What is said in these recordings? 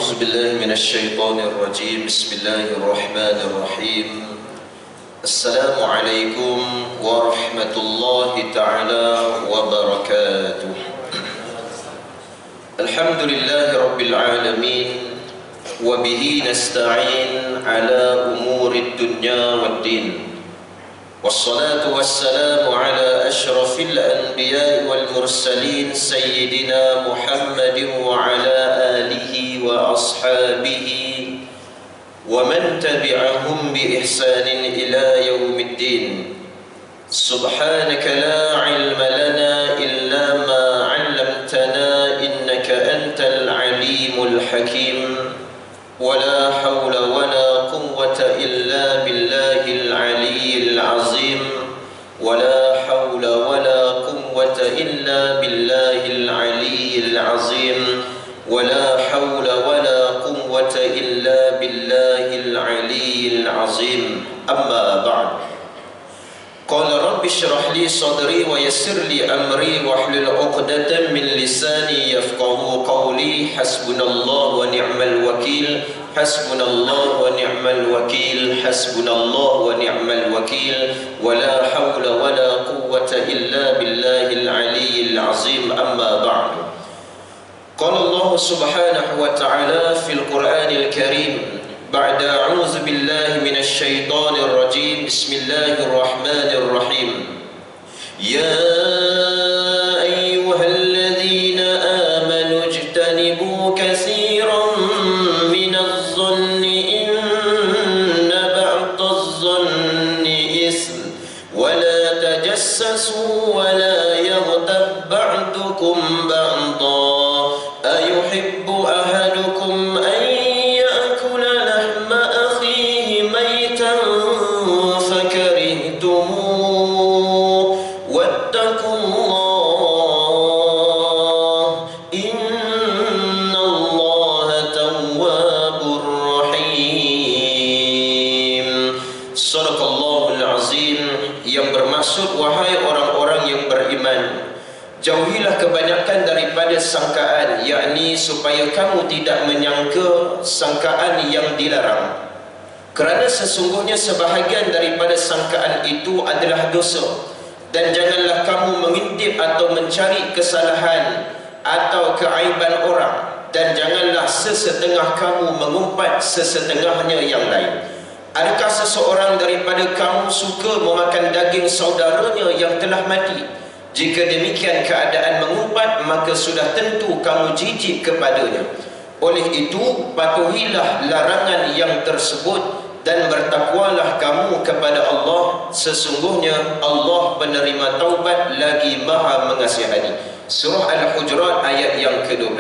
أعوذ بالله من الشيطان الرجيم. بسم الله الرحمن الرحيم. السلام عليكم ورحمة الله تعالى وبركاته. الحمد لله رب العالمين، وبه نستعين على أمور الدنيا والدين، والصلاة والسلام على أشرف الأنبياء والمرسلين سيدنا محمد وعلى آله وأصحابه ومن تبعهم بإحسان إلى يوم الدين. سبحانك لا علم لنا إلا ما علمتنا إنك أنت العليم الحكيم. ولا حول ولا قوة إلا بالله العلي العظيم. ولا حول ولا قوة إلا بالله العلي العظيم. ولا حول ولا قوة إلا بالله العلي العظيم. أما بعد. قال رب اشرح لي صدري ويسر لي أمري واحلل عقدة من لساني يفقهوا قولي. حسبنا الله ونعم الوكيل. حسبنا الله ونعم الوكيل. حسبنا الله ونعم الوكيل. ولا حول ولا قوة إلا بالله العلي العظيم. أما بعد. قال الله سبحانه وتعالى في القرآن الكريم بعد أعوذ بالله من الشيطان الرجيم. بسم الله الرحمن الرحيم. يا أيها الذين آمنوا اجتنبوا كثيرا من الظن إن بعض الظن إثم ولا تجسسوا ولا يغتب بعضكم بعضا أيحب أحدكم أن يأكل لحم أخيه ميتا فكرهتموه واتقوا الله إن الله تواب رحيم. صدق الله العظيم. Yang bermaksud, wahai orang-orang yang beriman, jauhilah kebanyakan daripada sangkaan, yakni supaya kamu tidak menyangka sangkaan yang dilarang. Kerana sesungguhnya sebahagian daripada sangkaan itu adalah dosa. Dan janganlah kamu mengintip atau mencari kesalahan atau keaiban orang. Dan janganlah sesetengah kamu mengumpat sesetengahnya yang lain. Adakah seseorang daripada kamu suka memakan daging saudaranya yang telah mati? Jika demikian keadaan mengumpat, maka sudah tentu kamu jijik kepadanya. Oleh itu, patuhilah larangan yang tersebut dan bertakwalah kamu kepada Allah. Sesungguhnya Allah penerima taubat lagi maha mengasihani. Surah Al-Hujurat ayat yang ke-12.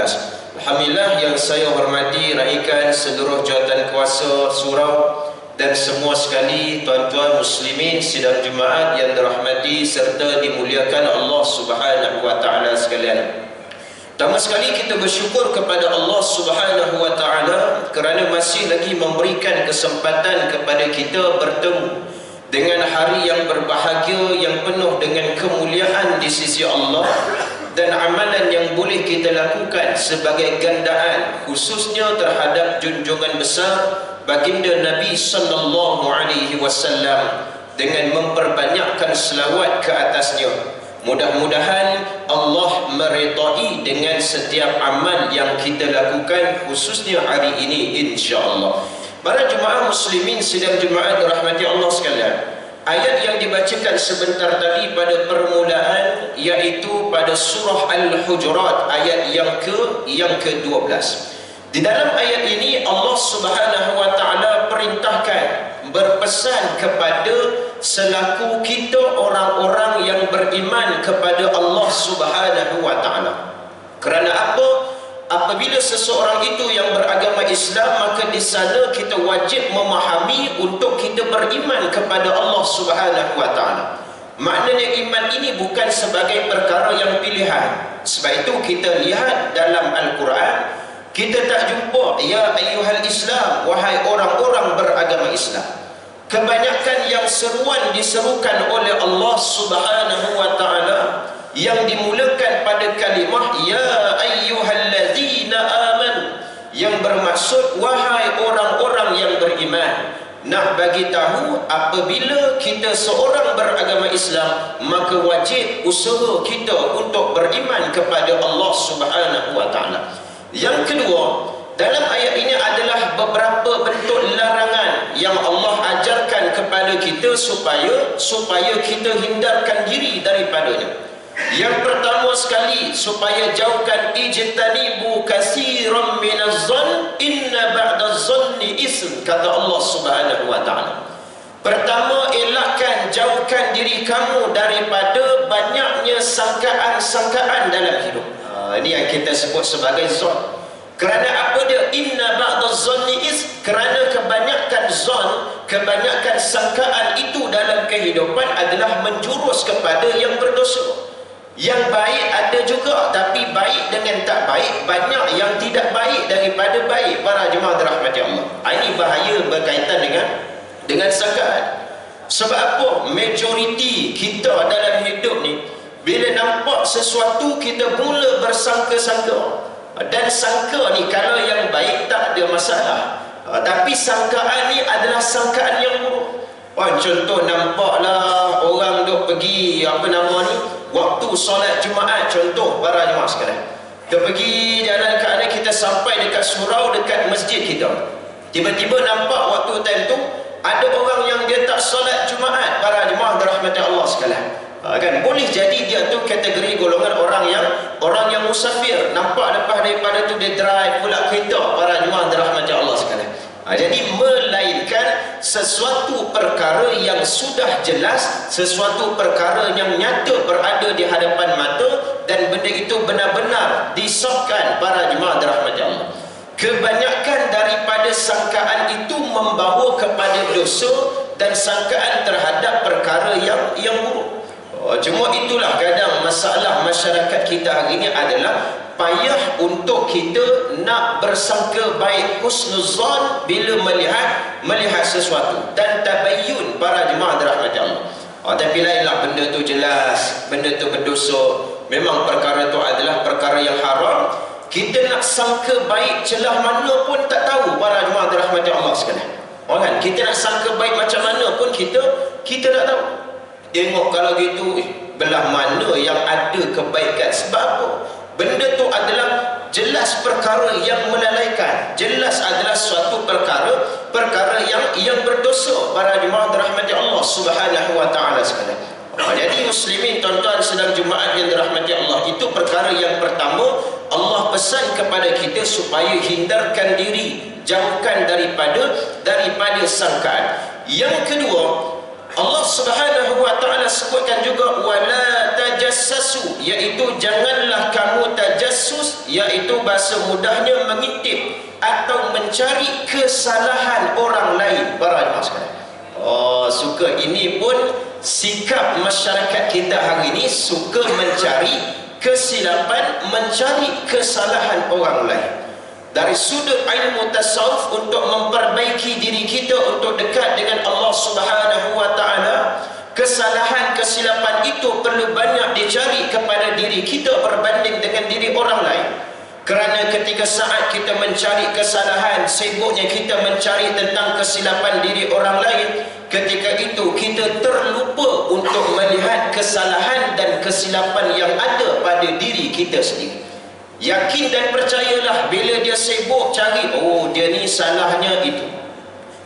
Alhamdulillah yang saya hormati raikan seluruh jawatan kuasa surau dan semua sekali tuan-tuan muslimin sidang Jumaat yang dirahmati serta dimuliakan Allah Subhanahu wa taala sekalian. Pertama sekali kita bersyukur kepada Allah Subhanahu wa taala kerana masih lagi memberikan kesempatan kepada kita bertemu dengan hari yang berbahagia yang penuh dengan kemuliaan di sisi Allah, dan amalan yang boleh kita lakukan sebagai gandaan khususnya terhadap junjungan besar baginda Nabi sallallahu alaihi wasallam dengan memperbanyakkan selawat ke atasnya. Mudah-mudahan Allah meridai dengan setiap amal yang kita lakukan khususnya hari ini insya-Allah. Para jemaah muslimin sidang Jumaat dirahmati Allah sekalian, ayat yang dibacakan sebentar tadi pada permulaan iaitu pada surah Al-Hujurat ayat yang ke-12. Di dalam ayat ini Allah Subhanahu wa taala perintahkan, berpesan kepada selaku kita orang-orang yang beriman kepada Allah Subhanahu wa taala. Kerana apa? Apabila seseorang itu yang beragama Islam, maka di sana kita wajib memahami untuk kita beriman kepada Allah Subhanahu wa taala. Maknanya iman ini bukan sebagai perkara yang pilihan. Sebab itu kita lihat dalam Al-Quran, kita tak jumpa ya ayyuhal Islam, wahai orang-orang beragama Islam. Kebanyakan yang seruan diserukan oleh Allah Subhanahu wa taala yang dimulakan pada kalimah ya ayyuhallazina amanu, yang bermaksud wahai orang-orang yang beriman, nak bagi tahu apabila kita seorang beragama Islam, maka wajib usaha kita untuk beriman kepada Allah Subhanahu wa taala. Yang kedua, dalam ayat ini adalah beberapa bentuk larangan yang Allah ajarkan kepada kita supaya kita hindarkan diri daripadanya. Yang pertama sekali, supaya jauhkan ijtanibu katsiran minaz-zann inna ba'daz-zanni ism, kata Allah Subhanahu wa taala. Pertama, elakkan, jauhkan diri kamu daripada banyaknya sangkaan-sangkaan dalam hidup. Ini yang kita sebut sebagai zon. Kerana apa dia? Inna ba'daz-zanni ism, kerana kebanyakan zon, kebanyakan sangkaan itu dalam kehidupan adalah menjurus kepada yang berdosa. Yang baik ada juga, tapi baik dengan tak baik, banyak yang tidak baik daripada baik. Para jemaah dirahmati Allah, ini bahaya berkaitan dengan sangkaan. Sebab apa? Majoriti kita dalam hidup ni, bila nampak sesuatu kita mula bersangka-sangka. Dan sangka ni kalau yang baik tak ada masalah, tapi sangkaan ni adalah sangkaan yang buruk. Contoh, nampaklah orang duk pergi waktu solat Jumaat, contoh para jemaah sekalian, kita pergi jalan ke arah, kita sampai dekat surau, dekat masjid kita, tiba-tiba nampak waktu time tu ada orang yang dia tak solat Jumaat. Para jemaah dirahmati Allah sekalian, kan boleh jadi dia tu kategori golongan orang yang musafir. Nampak lepas daripada tu dia drive pula kereta. Para jemaah dirahmati Allah sekalian, jadi melainkan sesuatu perkara yang sudah jelas, sesuatu perkara yang nyata berada di hadapan mata, dan benda itu benar-benar disahkan. Para jemaah dirahmati Allah, kebanyakan daripada sangkaan itu membawa kepada dosa dan sangkaan terhadap perkara yang buruk. Cuma itulah kadang masalah masyarakat kita hari ini adalah payah untuk kita nak bersangka baik, husnuzan bila melihat sesuatu, dan tabayyun. Para jemaah dirahmati Allah, tapi lainlah benda tu jelas, benda tu berdosa, memang perkara tu adalah perkara yang haram. Kita nak sangka baik celah mana pun tak tahu. Para jemaah dirahmati Allah sekalian, kan kita nak sangka baik macam mana pun kita tak tahu. Tengok kalau gitu, belah mana yang ada kebaikan. Sebab apa? Benda tu adalah jelas perkara yang melalaikan, jelas adalah suatu perkara yang berdosa. Para jemaah dirahmati Allah Subhanahu wa taala sekalian, jadi muslimin tuan-tuan sedang Jumaat yang dirahmati Allah, itu perkara yang pertama Allah pesan kepada kita supaya hindarkan diri, jauhkan daripada sangkaan. Yang kedua, Allah Subhanahu wa taala sebutkan juga wala tajassasu, iaitu janganlah kamu tajassus, iaitu bahasa mudahnya mengintip atau mencari kesalahan orang lain. Para jemaah sekalian, suka ini pun sikap masyarakat kita hari ini, suka mencari kesilapan, mencari kesalahan orang lain. Dari sudut ilmu tasawuf, untuk memperbaiki diri kita untuk dekat dengan Allah Subhanahu wa taala, kesalahan kesilapan itu perlu banyak dicari kepada diri kita berbanding dengan diri orang lain. Kerana ketika saat kita mencari kesalahan, sibuknya kita mencari tentang kesilapan diri orang lain, ketika itu kita terlupa untuk melihat kesalahan dan kesilapan yang ada pada diri kita sendiri. Yakin dan percayalah, bila dia sibuk cari, dia ni salahnya itu,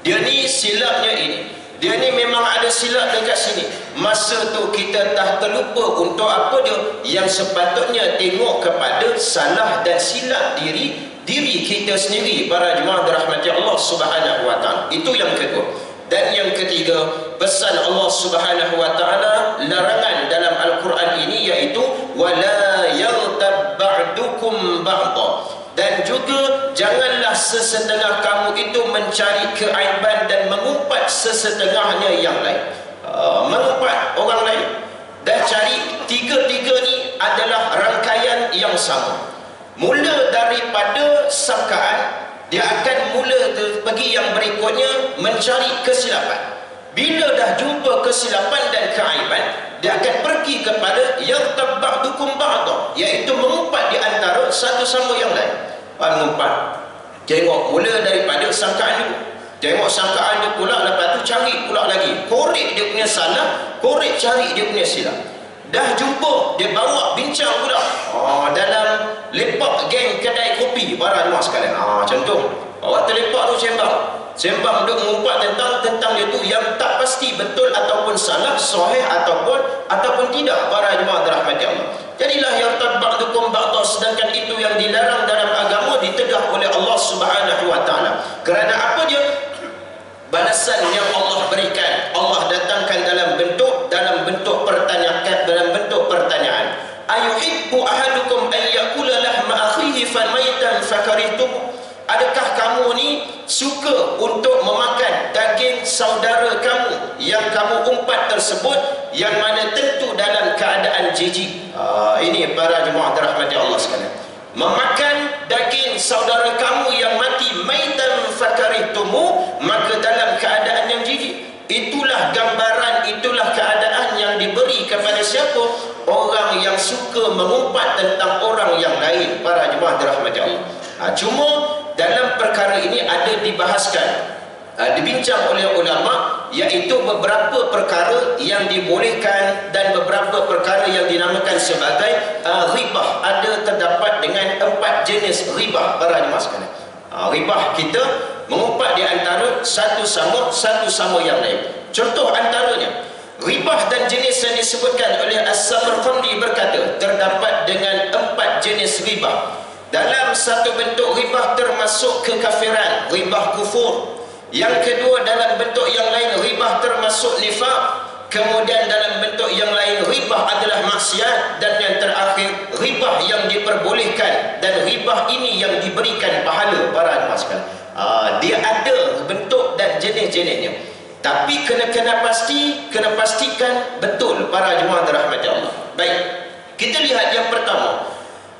dia ni silapnya ini, dia ni memang ada silap dekat sini, masa tu kita dah terlupa untuk apa dia yang sepatutnya tengok kepada salah dan silap diri kita sendiri. Para jemaah dirahmati Allah Subhanahu wa taala, itu yang kedua. Dan yang ketiga, pesan Allah Subhanahu wa taala, larangan dalam Al-Quran ini, iaitu wala yaghtab ba'dukum ba'da, dan juga janganlah sesetengah kamu itu mencari keaiban dan mengumpat sesetengahnya yang lain. Mengumpat orang lain dan cari, tiga-tiga ni adalah rangkaian yang sama. Mula daripada sangkaan, dia akan mula pergi yang berikutnya mencari kesilapan. Bila dah jumpa kesilapan dan keaiban, dia akan pergi kepada yang tabba'dukum ba'da, iaitu mengumpat di antara satu sama yang lain. Mengumpat, Tengok mula daripada sangkaan dulu. Tengok sangkaan dia pula, lepas tu cari pula lagi. Korek dia punya salah, korek cari dia punya silap. Dah jumpa, dia bawa bincang pula. Dalam lepak geng kedai kopi para jemaah sekalian. Contoh, awak terlepak tu sembang duk mengumpat tentang dia tu yang tak pasti betul ataupun salah, sahih ataupun tidak para jemaah dirahmati Allah. Jadilah yang tabba'dukum ba'da, sedangkan itu yang dilarang dalam agama ditegah oleh Allah Subhanahu wa taala. Kerana apa dia? Balasan yang Allah berikan, Allah datangkan dalam bentuk pertanyaan. Ayuhibbu ahadukum an yakula lahma akhihi famaitan fakarihtum? Adakah kamu ni suka untuk memakan daging saudara kamu yang kamu umpat tersebut, yang mana tentu dalam keadaan jijik? Ini para jemaah dirahmati Allah sekalian. Memakan daging saudara kamu yang mati, maitan fakarihtumu, maka dalam keadaan yang jijik. Itulah gambaran, itulah keadaan yang diberi kepada siapa? Orang yang suka mengumpat tentang orang yang lain, para jemaah dirahmati Allah. Cuma dalam perkara ini ada dibahaskan, dibincang oleh ulama, iaitu beberapa perkara yang dibolehkan dan beberapa perkara yang dinamakan sebagai ribah. Ada terdapat dengan 4 jenis ribah para jemaah sekalian. Ribah kita mengumpat di antara satu sama yang lain. Contoh antaranya, ribah dan jenis yang disebutkan oleh As-Samarqandi berkata terdapat dengan 4 jenis ribah. Dalam satu bentuk ribah termasuk kekafiran, ribah kufur. Yang kedua, dalam bentuk yang lain ribah termasuk nifaq. Kemudian dalam bentuk yang lain ribah adalah maksiat. Dan yang terakhir, ribah yang diperbolehkan, dan ribah ini yang diberikan pahala para jemaah sekalian. Dia ada bentuk dan jenis-jenisnya. Tapi kena pastikan betul para jemaah dirahmati Allah. Baik, kita lihat yang pertama.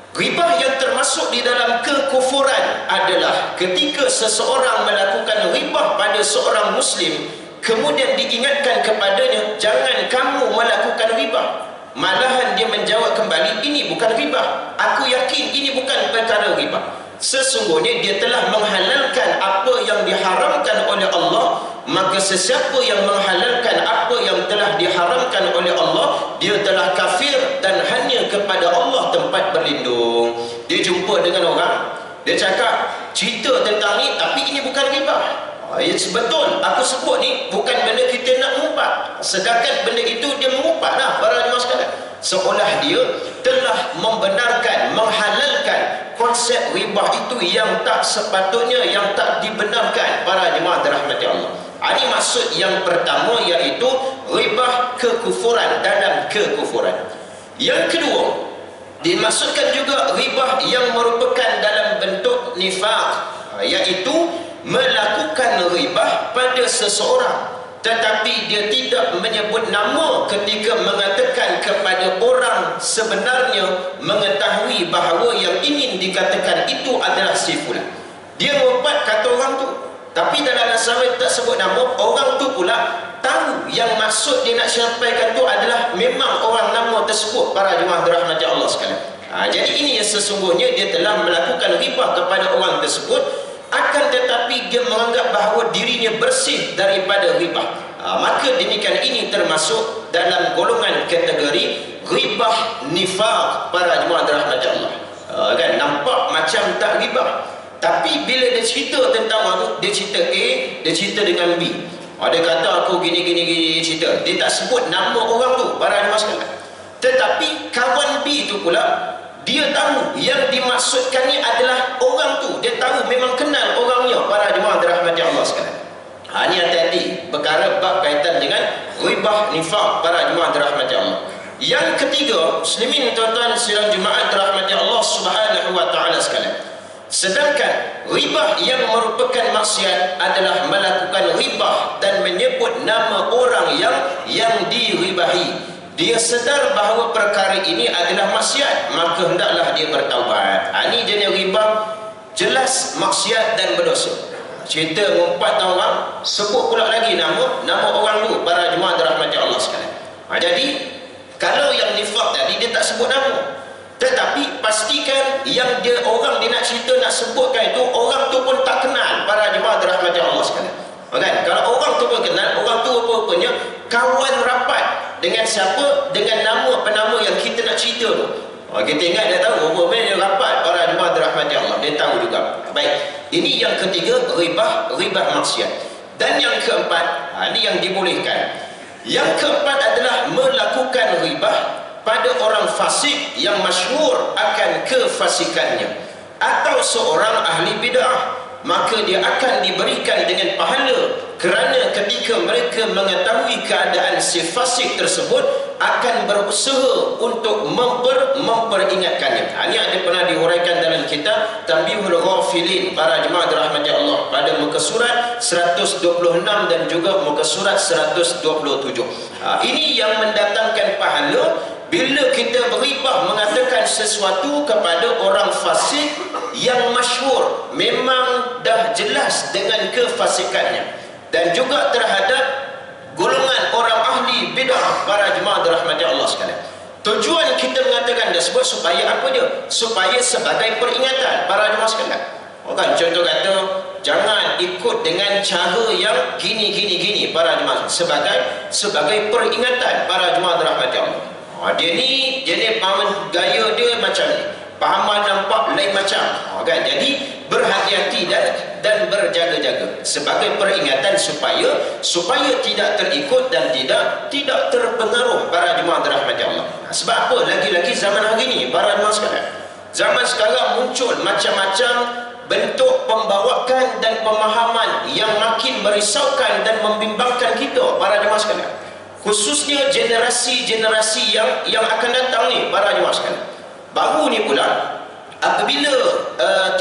Ribah yang termasuk di dalam kekufuran adalah ketika seseorang melakukan ribah pada seorang Muslim, kemudian diingatkan kepadanya, jangan kamu melakukan ribah. Malahan dia menjawab kembali, ini bukan ribah. Aku yakin ini bukan perkara ribah. Sesungguhnya dia telah menghalalkan apa yang diharamkan oleh Allah. Maka sesiapa yang menghalalkan apa yang telah diharamkan oleh Allah, dia telah kafir dan hanya kepada Allah tempat berlindung. Dia jumpa dengan orang, dia cakap cerita tentang ni, tapi ini bukan ribah. Ya betul, aku sebut ni bukan benda kita nak mengumpat, sedangkan benda itu dia mengumpat dah para jemaah sekalian. Seolah dia telah membenarkan, menghalalkan konsep ribah itu yang tak sepatutnya, yang tak dibenarkan para jemaah dirahmati Allah. Ini maksud yang pertama, iaitu ribah kekufuran, dalam kekufuran. Yang kedua, dimaksudkan juga ribah yang merupakan dalam bentuk nifaq, iaitu melakukan ribah pada seseorang, tetapi dia tidak menyebut nama ketika mengatakan kepada orang sebenarnya mengetahui bahawa yang ingin dikatakan itu adalah si fulan. Dia ngumpat kata orang tu, tapi dalam nasabah tak sebut nama. Orang tu pula tahu yang maksud dia nak sampaikan tu adalah memang orang nama tersebut para jemaah dirahmati Allah sekalian. Jadi ini yang sesungguhnya dia telah melakukan ribah kepada orang tersebut, akan tetapi dia menganggap bahawa dirinya bersih daripada ribah. Maka demikian ini termasuk dalam golongan kategori ribah nifaq para jemaah dirahmati Allah. Kan nampak macam tak ribah, tapi bila dia cerita tentang orang tu, dia cerita A, dia cerita dengan B. Dia kata aku gini cerita. Dia tak sebut nama orang tu para jemaah sekalian. Tetapi kawan B tu pula, dia tahu yang dimaksudkan ni adalah orang tu. Dia tahu, memang kenal orangnya para jemaah dirahmati Allah sekalian. Ini hati-hati perkara bab kaitan dengan ribah nifaq para jemaah dirahmati Allah. Yang ketiga, muslimin tuan-tuan sidang jemaah dirahmati Allah Subhanahu wa taala sekalian. Sedangkan ribah yang merupakan maksiat adalah melakukan ribah dan menyebut nama orang yang diribahi. Dia sedar bahawa perkara ini adalah maksiat, maka hendaklah dia bertaubat. Ini jenis ribah jelas maksiat dan berdosa. Cerita ngumpat orang, sebut pula lagi nama orang tu para jemaah dirahmati Allah sekalian. Jadi kalau yang nifaq tadi dia tak sebut nama, tetapi pastikan yang orang dia nak cerita, nak sebutkan itu, orang tu pun contohnya kawan rapat dengan siapa, dengan nama penama yang kita nak cerita tu. Kita ingat, dia tahu dia rapat para jemaah dirahmati Allah, dia tahu juga. Baik, ini yang ketiga, ghibah maksiat. Dan yang keempat, ini yang dibolehkan. Yang keempat adalah melakukan ghibah pada orang fasik yang masyhur akan kefasikannya, atau seorang ahli bid'ah, maka dia akan diberikan dengan pahala kerana ketika mereka mengetahui keadaan si fasik tersebut akan berusaha untuk memperingatkannya. Ini ada pernah diuraikan dalam kitab Tanbihul Ghafilin para jemaah dirahmati Allah pada muka surat 126 dan juga muka surat 127. Ini yang mendatangkan pahala bila kita beribah mengatakan sesuatu kepada orang fasik yang masyhur, memang dah jelas dengan kefasikannya, dan juga terhadap golongan orang ahli bid'ah para jemaah dirahmati Allah sekalian. Tujuan kita mengatakan tersebut supaya apa dia? Supaya sebagai peringatan para jemaah sekalian. Kan contoh kata, jangan ikut dengan cara yang gini para jemaah, sebagai peringatan para jemaah dirahmati Allah. Dia ni gaya dia macam ni, pahaman nampak lain macam, kan? Jadi berhati-hati dan berjaga-jaga sebagai peringatan supaya tidak terikut dan tidak terpengaruh para jemaah dirahmati Allah. Sebab apa? Lagi-lagi zaman hari ini para jemaah sekalian, zaman sekarang muncul macam-macam bentuk pembawaan dan pemahaman yang makin merisaukan dan membimbangkan kita para jemaah sekalian, khususnya generasi-generasi yang akan datang ni para jemaah sekalian. Baru ni pula apabila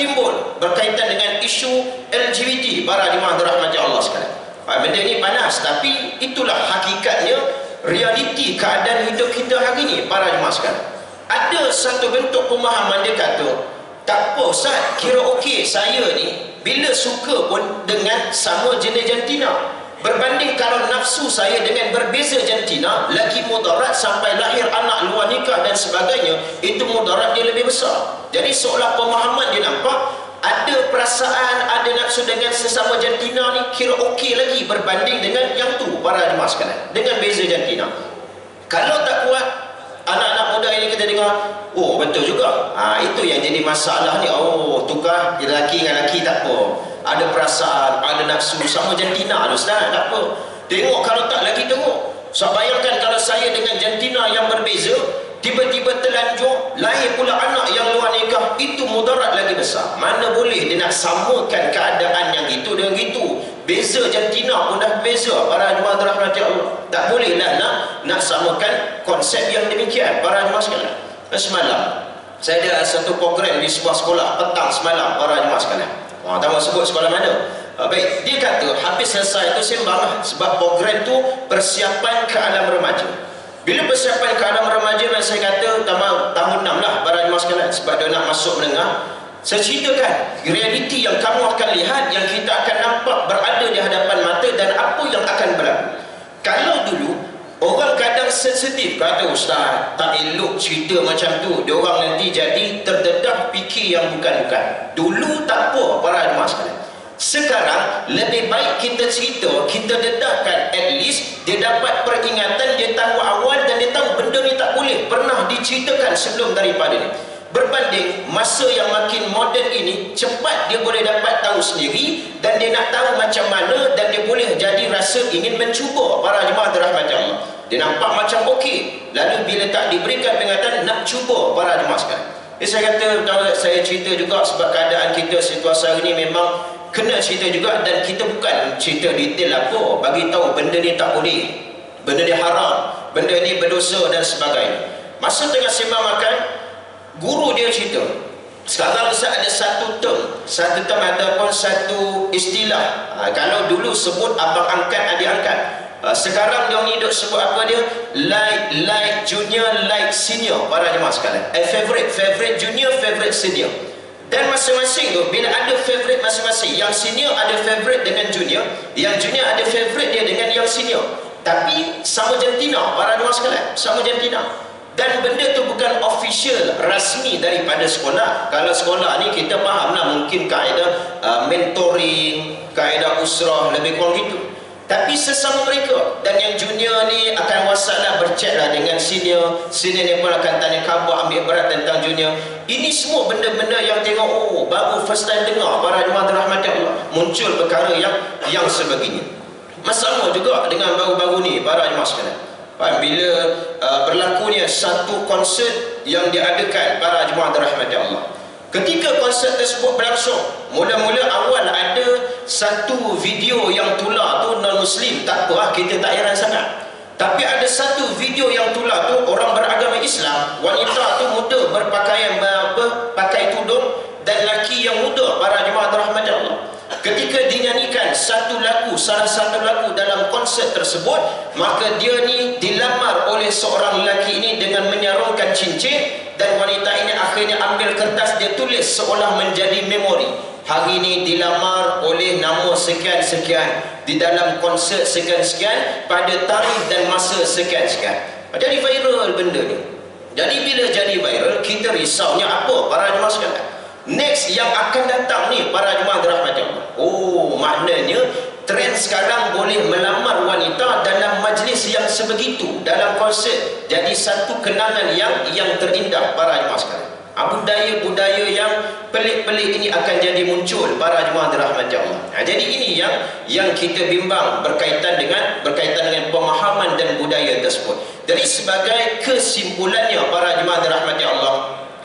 timbul berkaitan dengan isu LGBT para jemaah dirahmati Allah sekalian, benda ni panas, tapi itulah hakikatnya, realiti keadaan hidup kita hari ni para jemaah sekalian. Ada satu bentuk pemahaman, dia kata, tak apa Ustaz, kira okey saya ni bila suka pun dengan sama jenis jantina, berbanding kalau nafsu saya dengan berbeza jantina, lagi mudarat sampai lahir anak luar nikah dan sebagainya, itu mudarat dia lebih besar. Jadi seolah pemahaman dia nampak ada perasaan, ada nafsu dengan sesama jantina ni kira okey lagi berbanding dengan yang tu para jemaah sekalian, dengan beza jantina. Kalau tak kuat, anak-anak muda ini kita dengar, oh betul juga, itu yang jadi masalah ni. Oh, tukar lelaki dengan lelaki tak apa, ada perasaan, ada nafsu sama jantina, Ustaz, tak apa. Tengok kalau tak lagi tengok. So bayangkan kalau saya dengan jantina yang berbeza, tiba-tiba terlanjur lahir pula anak yang luar nikah, itu mudarat lagi besar. Mana boleh dia nak samakan keadaan yang itu dengan itu. Beza jantina pun dah beza para jemaah dirahmati Allah. Tak bolehlah nak samakan konsep yang demikian para jemaah sekalian. Semalam saya ada satu program di sebuah sekolah petang semalam para jemaah sekalian. Tak mau sebut sekolah mana. Baik, dia kata habis selesai itu sembang lah, sebab program tu persiapan ke alam remaja. Bila persiapan ke alam remaja, saya kata tahun 6 lah para jemaah sekalian, sebab dia nak masuk menengah. Saya ceritakan realiti yang kamu akan lihat, yang kita akan nampak berada di hadapan mata, dan apa yang akan berlaku. Kalau dulu orang kadang sensitif, kata Ustaz tak elok cerita macam tu, dia orang nanti jadi terdedah fikir yang bukan-bukan. Dulu tak apa para jemaah sekalian. Sekarang lebih baik kita cerita, kita dedahkan, at least dia dapat peringatan, dia tahu awal dan dia tahu benda ni tak boleh pernah diceritakan sebelum daripada ni. Berbanding masa yang makin moden ini, cepat dia boleh dapat tahu sendiri, dan dia nak tahu macam mana, dan dia boleh jadi rasa ingin mencuba para jemaah dirahmati Allah. Dia nampak macam okey, lalu bila tak diberikan peringatan, nak cuba para jemaah sekalian. Saya kata, saya cerita juga sebab keadaan kita situasi hari ini memang kena cerita juga, dan kita bukan cerita detail apa, bagi tahu benda ni tak boleh, benda ni haram, benda ni berdosa dan sebagainya. Masa tengah sembang makan, guru dia cerita, sekarang ada satu term ataupun satu istilah. Kalau dulu sebut abang angkat, adik angkat, sekarang dia ni duk sebut apa dia, like junior, like senior para jemaah sekalian. Favorite junior, favorite senior. Dan masing-masing tu bila ada favorite masing-masing, yang senior ada favorite dengan junior, yang junior ada favorite dia dengan yang senior, tapi sama jantina para jemaah sekalian, sama jantina. Dan benda tu bukan official, rasmi daripada sekolah. Kalau sekolah ni kita faham lah, mungkin kaedah mentoring, kaedah usrah, lebih kurang gitu. Tapi sesama mereka, dan yang junior ni akan WhatsApp lah, berchat lah dengan senior ni pun akan tanya khabar, ambil berat tentang junior. Ini semua benda-benda yang tengok, oh baru first time dengar para jemaah dirahmati Allah, muncul perkara yang sebegini. Masalah juga dengan baru-baru ni para jemaah sekalian, bila berlakunya satu konsert yang diadakan para jemaah dirahmati Allah. Ketika konsert tersebut berlangsung, mula-mula awal ada satu video yang tular tu non-Muslim, tak apa, kita tak heran sangat. Tapi ada satu video yang tular tu orang beragama Islam, wanita tu muda berpakaian pakai tudung, dan lelaki yang muda para jemaah dirahmati Allah. Ketika dinyanyikan salah satu lagu dalam konsert tersebut, maka dia ni dilamar oleh seorang lelaki ini dengan menyarungkan cincin, dan wanita ini akhirnya ambil kertas, dia tulis seolah menjadi memori. Hari ini dilamar oleh nama sekian-sekian di dalam konsert sekian-sekian pada tarikh dan masa sekian-sekian. Jadi viral benda ni. Jadi bila jadi viral, kita risaunya apa para jemaah sekalian? Next yang akan datang ni para jemaah dirahmati Allah. Oh, maknanya trend sekarang boleh melamar wanita dalam majlis yang sebegitu, dalam konsert. Jadi satu kenangan yang terindah para jemaah sekalian. Budaya-budaya yang pelik-pelik ini akan jadi muncul para jemaah dirahmati Allah. Jadi ini yang kita bimbang berkaitan dengan pemahaman dan budaya tersebut. Jadi sebagai kesimpulannya para jemaah dirahmati Allah,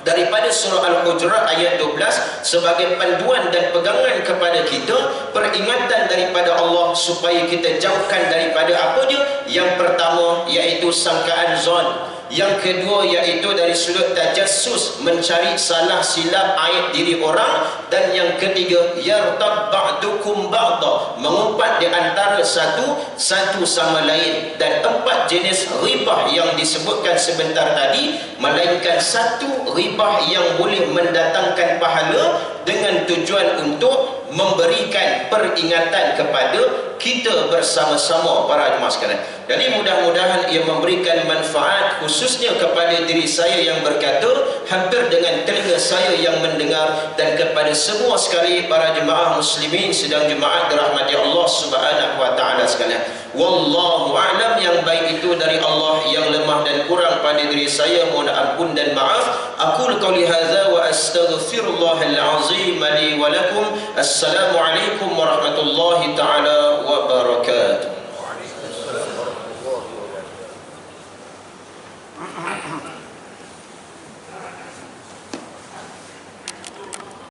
daripada surah Al-Hujurat ayat 12 sebagai panduan dan pegangan kepada kita, peringatan daripada Allah supaya kita jauhkan daripada apa dia? Yang pertama iaitu sangkaan zon, yang kedua iaitu dari sudut tajassus, mencari salah silap aib diri orang, dan yang ketiga yartab ba'dukum ba'da, mengumpat di antara satu sama lain. Dan 4 jenis ribah yang disebutkan sebentar tadi, melainkan satu ribah yang boleh mendatangkan pahala dengan tujuan untuk memberikan peringatan kepada kita bersama-sama para jemaah sekalian. Jadi mudah-mudahan ia memberikan manfaat khususnya kepada diri saya yang berkata, hampir dengan telinga saya yang mendengar, dan kepada semua sekali para jemaah muslimin sedang jemaat dirahmati Allah Subhanahu wa taala sekalian. Wallahu a'lam. Yang baik itu dari Allah, yang lemah dan kurang pada diri saya mohon ampun dan maaf. Aqul qouli hadza wa astaghfirullahal azim li wa lakum. Assalamualaikum warahmatullahi taala